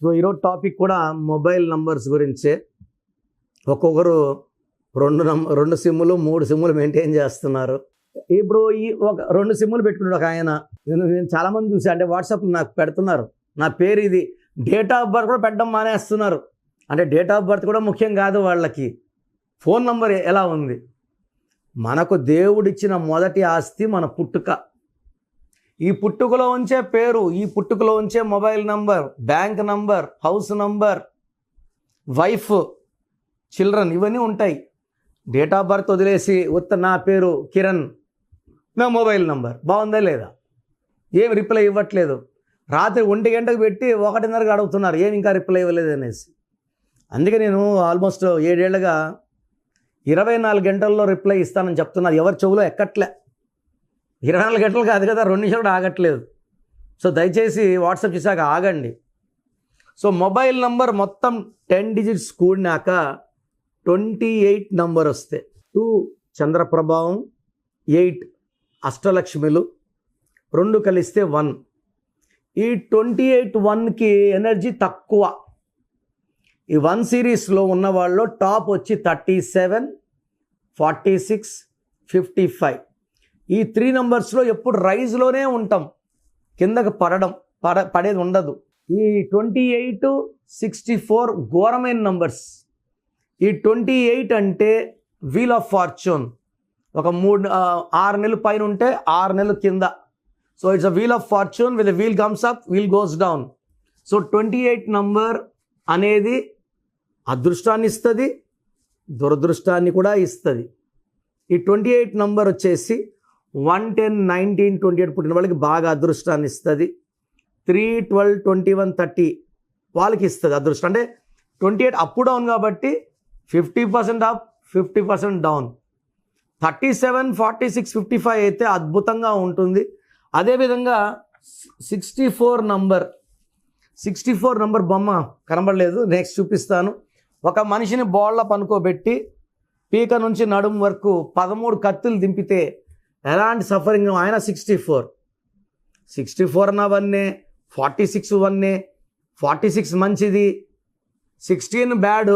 So ఈరోజు topic కూడా mobile numbers గురించే. ఒక్కొక్కరు రెండు సిమ్ములు 3 సిమ్ములు మెయింటైన్ చేస్తున్నారు. ఇప్పుడు ఈ ఒక 2 సిమ్ములు పెట్టుకున్నాడు ఒక ఆయన. నేను చాలామంది చూసి అంటే వాట్సాప్లో నాకు పెడుతున్నారు, నా పేరు ఇది, డేట్ ఆఫ్ బర్త్ కూడా పెట్టడం మానేస్తున్నారు. అంటే డేట్ ఆఫ్ బర్త్ కూడా ముఖ్యం కాదు వాళ్ళకి, ఫోన్ నంబర్ ఎలా ఉంది. మనకు దేవుడిచ్చిన మొదటి ఆస్తి మన పుట్టుక. ఈ పుట్టుకలో ఉంచే పేరు, ఈ పుట్టుకలో ఉంచే mobile number, bank number, house number, wife, children ఇవన్నీ ఉంటాయి. డేట్ ఆఫ్ బర్త్ వదిలేసి నా పేరు కిరణ్, నా మొబైల్ నంబర్ బాగుందా లేదా, ఏం రిప్లై ఇవ్వట్లేదు. రాత్రి 1 గంటకు పెట్టి 1:30కి అడుగుతున్నారు ఏం ఇంకా రిప్లై ఇవ్వలేదు అనేసి. అందుకే నేను ఆల్మోస్ట్ 7 ఏళ్ళుగా 24 గంటల్లో రిప్లై ఇస్తానని చెప్తున్నారు. ఎవరి చెవులో ఎక్కట్లే. 24 గంటలు కాదు కదా, 2 నిమిషాలు కూడా ఆగట్లేదు. సో దయచేసి వాట్సాప్ చేశాక ఆగండి. సో మొబైల్ నంబర్ మొత్తం 10 డిజిట్స్ కూడినాక 28 నంబర్ వస్తే 2 చంద్రప్రభావం, 8 అష్టలక్ష్మిలు, 2 కలిస్తే 1. ఈ 28 1కి ఎనర్జీ తక్కువ. ఈ 1 సిరీస్లో ఉన్న వాళ్ళు టాప్ వచ్చి 37, 46, 55. ఈ 3 నంబర్స్లో ఎప్పుడు రైజ్లోనే ఉంటాం, కిందకు పడేది ఉండదు. ఈ 28, 64 ఘోరమైన నంబర్స్. ఈ 28 అంటే వీల్ ఆఫ్ ఫార్చ్యూన్. ఒక 6 నెలలు పైన ఉంటే 6 నెలలు కింద. So it's a wheel of fortune, with wheel comes up, wheel goes down. So 28 number అనేది అదృష్టాన్ని ఇస్తుంది, దురదృష్టాన్ని కూడా ఇస్తుంది. ఈ 28 నంబర్ వచ్చేసి 1, 10, 19, 28 పుట్టిన వాళ్ళకి బాగా అదృష్టాన్ని ఇస్తుంది. 3, 12, 21, 30 వాళ్ళకి ఇస్తుంది అదృష్టం. అంటే 28 అప్ డౌన్ కాబట్టి 50% అప్, 50% డౌన్. 37, 46, 55 అయితే అద్భుతంగా ఉంటుంది. అదేవిధంగా 64 నంబర్ బొమ్మ కనబడలేదు, నెక్స్ట్ చూపిస్తాను. ఒక మనిషిని బోళ్ళ పనుకోబెట్టి పీక నుంచి నడుము వరకు 13 కత్తులు దింపితే ఎలాంటి సఫరింగ్. ఆయన 64 అన్న 1, 46 1, 46 మంచిది, 16 బ్యాడ్,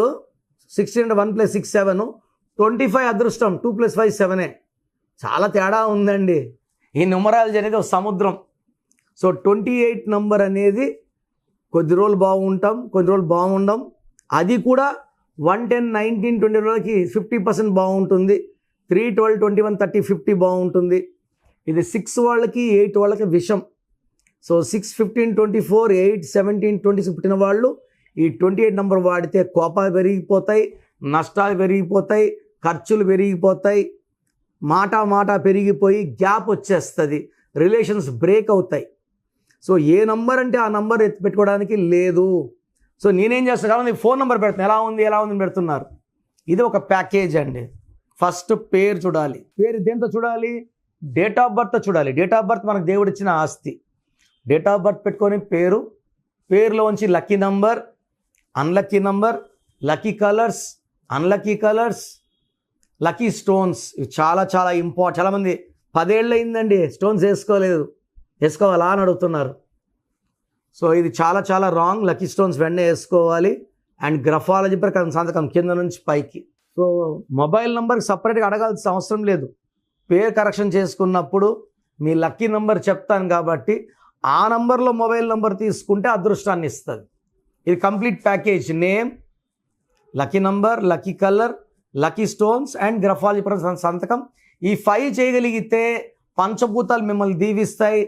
16 అంటే 1 + 6 7, 25 అదృష్టం, 2 + 5 7. చాలా తేడా ఉందండి. ఈ న్యూమరాలజీ అనేది ఒక సముద్రం. సో 28 నంబర్ అనేది కొద్ది రోజులు బాగుంటాం, కొద్ది రోజులు బాగుండం. అది కూడా 1, 10, 19, 20 రోజులకి 50% బాగుంటుంది. 3, 12, 21, 30, 50 బాగుంటుంది. ఇది 6 వాళ్ళకి 8 వాళ్ళకి విషం. సో 6, 15, 24, 8, 17, 26 పుట్టిన వాళ్ళు ఈ 28 నంబర్ వాడితే కోపాలు పెరిగిపోతాయి, నష్టాలు పెరిగిపోతాయి, ఖర్చులు పెరిగిపోతాయి, మాట పెరిగిపోయి గ్యాప్ వచ్చేస్తుంది, రిలేషన్స్ బ్రేక్ అవుతాయి. సో ఏ నంబర్ అంటే ఆ నంబర్ ఎత్తి పెట్టుకోవడానికి లేదు. సో నేనేం చేస్తాను, చాలా ఫోన్ నెంబర్ పెడుతున్నాను, ఎలా ఉంది పెడుతున్నారు. ఇది ఒక ప్యాకేజ్ అండి. ఫస్ట్ పేరు చూడాలి. పేరు దేంతో చూడాలి? డేట్ ఆఫ్ బర్త్ చూడాలి. డేట్ ఆఫ్ బర్త్ మనకు దేవుడిచ్చిన ఆస్తి. డేట్ ఆఫ్ బర్త్ పెట్టుకొని పేరులోంచి lucky number, unlucky number, lucky colours, unlucky colours, lucky stones. ఇవి చాలా చాలా ఇంపార్టెంట్. చాలామంది 10 ఏళ్ళు అయిందండి స్టోన్స్ వేసుకోవాలా అని అడుగుతున్నారు. సో ఇది చాలా చాలా రాంగ్. లక్కీ స్టోన్స్ వెంటనే వేసుకోవాలి. అండ్ గ్రఫాలజీ ప్రకారం సంతకం కింద నుంచి పైకి. సో మొబైల్ నెంబర్కి సపరేట్గా అడగాల్సిన అవసరం లేదు. పేరు కరెక్షన్ చేసుకున్నప్పుడు మీ లక్కీ నెంబర్ చెప్తాను కాబట్టి ఆ నంబర్లో మొబైల్ నెంబర్ తీసుకుంటే అదృష్టాన్ని ఇస్తుంది. ఇది complete package. Name, lucky number, lucky colour, lucky stones and graphology ప్రకారం సంతకం. ఈ 5 చేయగలిగితే పంచభూతాలు మిమ్మల్ని దీవిస్తాయి,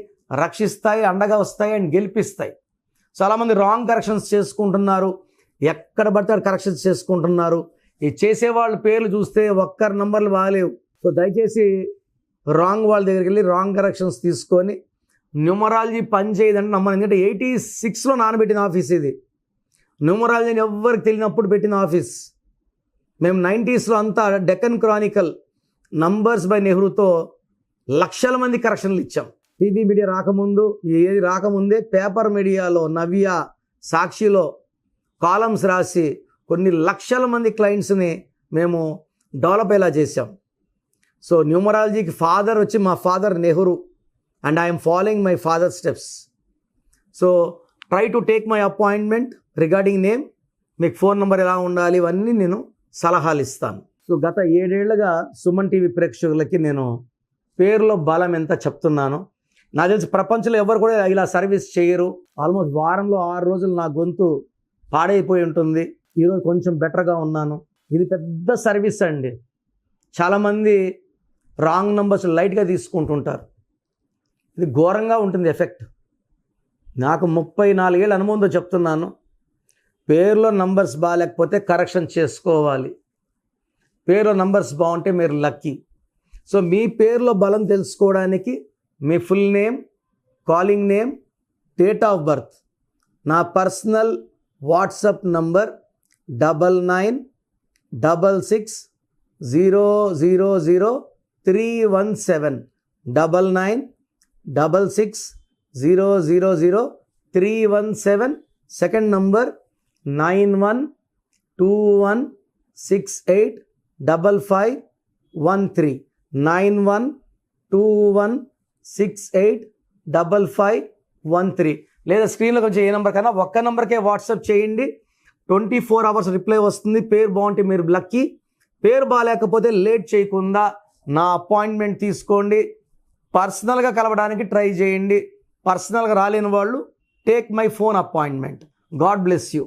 రక్షిస్తాయి, అండగా వస్తాయి అండ్ గెలిపిస్తాయి. చాలామంది రాంగ్ కరెక్షన్స్ చేసుకుంటున్నారు, ఎక్కడ పడితే కరెక్షన్స్ చేసుకుంటున్నారు. ఈ చేసేవాళ్ళ పేర్లు చూస్తే ఒక్కరి నంబర్లు బాగాలేవు. సో దయచేసి రాంగ్ వాళ్ళ దగ్గరికి వెళ్ళి రాంగ్ కరెక్షన్స్ తీసుకొని న్యూమరాలజీ పని చేయదంటే నమ్మను. ఎందుకంటే 86లో నానబెట్టిన ఆఫీస్ ఇది. న్యూమరాలజీని ఎవ్వరికి తెలియనప్పుడు పెట్టిన ఆఫీస్. మేము 90స్లో అంతా డెక్కన్ క్రానికల్, నంబర్స్ బై నెహ్రూతో లక్షల మంది కరెక్షన్లు ఇచ్చాం. టీవీ మీడియా రాకముందే పేపర్ మీడియాలో, నవ్య, సాక్షిలో కాలమ్స్ రాసి కొన్ని లక్షల మంది క్లయింట్స్ని మేము డెవలప్ అయ్యేలా చేశాం. సో న్యూమరాలజీకి ఫాదర్ వచ్చి మా father Nehru and I'm following my father steps. So try to take my appointment. Regarding name, మీకు ఫోన్ నెంబర్ ఎలా ఉండాలి, ఇవన్నీ నేను సలహాలు ఇస్తాను. సో గత 7 ఏళ్లుగా సుమన్ టీవీ ప్రేక్షకులకి నేను పేరులో బలం ఎంత చెప్తున్నాను. నాకు తెలిసి ప్రపంచంలో ఎవరు కూడా ఇలా సర్వీస్ చేయరు. ఆల్మోస్ట్ వారంలో 6 రోజులు నా గొంతు పాడైపోయి ఉంటుంది. ఈరోజు కొంచెం బెటర్గా ఉన్నాను. ఇది పెద్ద సర్వీస్ అండి. చాలామంది రాంగ్ నంబర్స్ లైట్గా తీసుకుంటుంటారు. ఇది ఘోరంగా ఉంటుంది ఎఫెక్ట్. నాకు 34 ఏళ్ళ అనుభవంతో చెప్తున్నాను. పేరులో నంబర్స్ బాగాలేకపోతే కరెక్షన్ చేసుకోవాలి. పేరులో నంబర్స్ బాగుంటే మీరు లక్కీ. సో మీ పేరులో బలం తెలుసుకోవడానికి మీ full name, calling name, date of birth, నా personal WhatsApp number 9966000317 9966000317. Second number 9121685513 9121685513. లేదా స్క్రీన్లో కొంచెం ఏ నెంబర్ కన్నా ఒక్క నెంబర్కే వాట్సాప్ చేయండి. 24 hours రిప్లై వస్తుంది. పేరు బాగుంటే మీరు లక్కీ. పేరు బాగాలేకపోతే లేట్ చేయకుండా నా అపాయింట్మెంట్ తీసుకోండి. పర్సనల్గా కలవడానికి ట్రై చేయండి. పర్సనల్గా రాలేని వాళ్ళు take my phone appointment. God bless you.